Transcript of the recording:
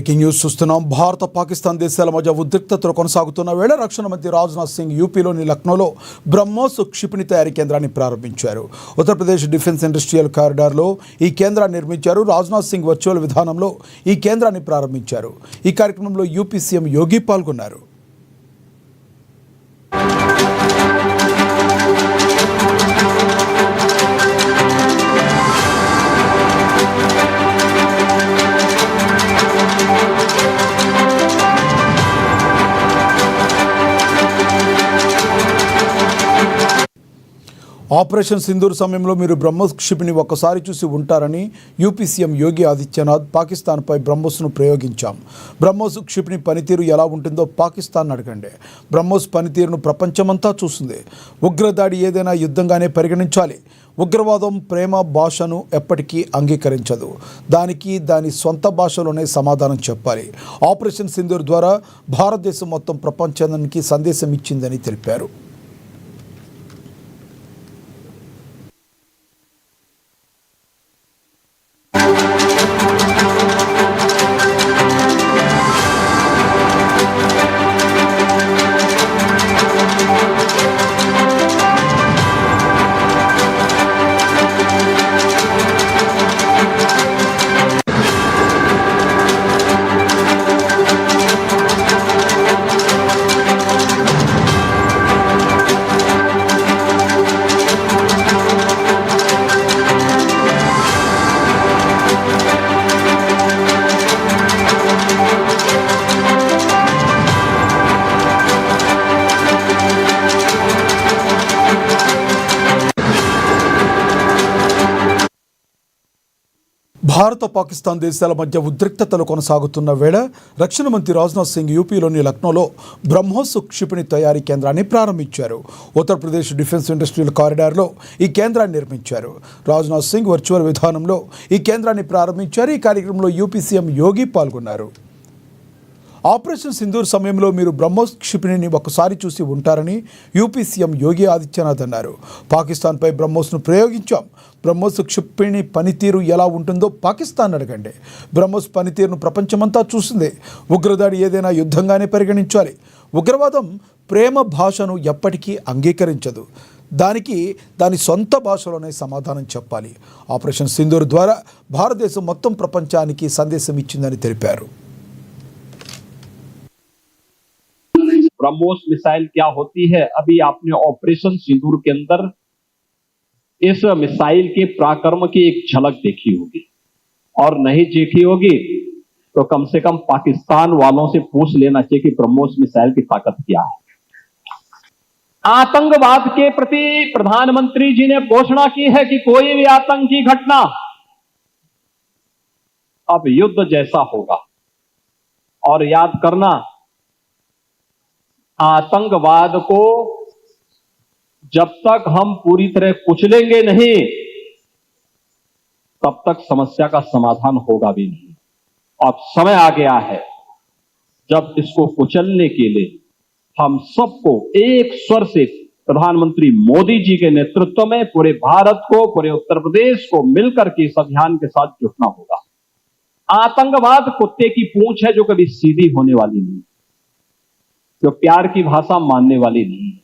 Breaking news చూస్తున్నాం. భారత పాకిస్తాన్ దేశాల మధ్య ఉద్రిక్తతలు కొనసాగుతున్న వేళ రక్షణ మంత్రి రాజ్నాథ్ సింగ్ యూపీలోని లక్నోలో బ్రహ్మోస్ క్షిపణి తయారీ కేంద్రాన్ని ప్రారంభించారు. ఉత్తరప్రదేశ్ డిఫెన్స్ ఇండస్ట్రియల్ కారిడార్లో ఈ కేంద్రాన్ని నిర్మించారు. రాజ్నాథ్ సింగ్ వర్చువల్ విధానంలో ఈ కేంద్రాన్ని ప్రారంభించారు. ఈ కార్యక్రమంలో యూపీ సీఎం యోగి పాల్గొన్నారు. ఆపరేషన్ సింధూర్ సమయంలో మీరు బ్రహ్మోస్ క్షిపణిని ఒక్కసారి చూసి ఉంటారని యూపీ సీఎం యోగి ఆదిత్యనాథ్ పాకిస్తాన్పై బ్రహ్మోస్ను ప్రయోగించాం. బ్రహ్మోస్ క్షిపణి పనితీరు ఎలా ఉంటుందో పాకిస్తాన్ అడగండి. బ్రహ్మోస్ పనితీరును ప్రపంచమంతా చూస్తుంది. ఉగ్రదాడి ఏదైనా యుద్ధంగానే పరిగణించాలి. ఉగ్రవాదం ప్రేమ భాషను ఎప్పటికీ అంగీకరించదు. దానికి దాని సొంత భాషలోనే సమాధానం చెప్పాలి. ఆపరేషన్ సింధూర్ ద్వారా భారతదేశం మొత్తం ప్రపంచానికి సందేశం ఇచ్చిందని తెలిపారు. భారత పాకిస్తాన్ దేశాల మధ్య ఉద్రిక్తతలు కొనసాగుతున్న వేళ రక్షణ మంత్రి రాజ్నాథ్ సింగ్ యూపీలోని లక్నోలో బ్రహ్మోస్ క్షిపణి తయారీ కేంద్రాన్ని ప్రారంభించారు. ఉత్తరప్రదేశ్ డిఫెన్స్ ఇండస్ట్రియల్ కారిడార్లో ఈ కేంద్రాన్ని నిర్మించారు. రాజ్నాథ్ సింగ్ వర్చువల్ విధానంలో ఈ కేంద్రాన్ని ప్రారంభించారు. ఈ కార్యక్రమంలో యూపీ సీఎం యోగి పాల్గొన్నారు. ఆపరేషన్ సింధూర్ సమయంలో మీరు బ్రహ్మోస్ క్షిపణిని ఒకసారి చూసి ఉంటారని యూపీ సీఎం యోగి ఆదిత్యనాథ్ అన్నారు. పాకిస్తాన్పై బ్రహ్మోస్ను ప్రయోగించాం. బ్రహ్మోస్ క్షిపణి పనితీరు ఎలా ఉంటుందో పాకిస్తాన్ అడగండి. బ్రహ్మోస్ పనితీరును ప్రపంచమంతా చూసింది. ఉగ్రదాడి ఏదైనా యుద్ధంగానే పరిగణించాలి. ఉగ్రవాదం ప్రేమ భాషను ఎప్పటికీ అంగీకరించదు. దానికి దాని సొంత భాషలోనే సమాధానం చెప్పాలి. ఆపరేషన్ సింధూర్ ద్వారా భారతదేశం మొత్తం ప్రపంచానికి సందేశం ఇచ్చిందని తెలిపారు. ब्रह्मोस मिसाइल क्या होती है, अभी आपने ऑपरेशन सिंदूर के अंदर इस मिसाइल के पराक्रम की एक झलक देखी होगी, और नहीं देखी होगी तो कम से कम पाकिस्तान वालों से पूछ लेना चाहिए कि ब्रह्मोस मिसाइल की ताकत क्या है। आतंकवाद के प्रति प्रधानमंत्री जी ने घोषणा की है कि कोई भी आतंकी घटना अब युद्ध जैसा होगा, और याद करना, आतंकवाद को जब तक हम पूरी तरह कुचलेंगे नहीं तब तक समस्या का समाधान होगा भी नहीं। अब समय आ गया है जब इसको कुचलने के लिए हम सबको एक स्वर से प्रधानमंत्री मोदी जी के नेतृत्व में पूरे भारत को, पूरे उत्तर प्रदेश को मिलकर के इस अभियान के साथ जुटना होगा। आतंकवाद कुत्ते की पूंछ है जो कभी सीधी होने वाली नहीं, जो प्यार की भाषा मानने वाली नहीं है।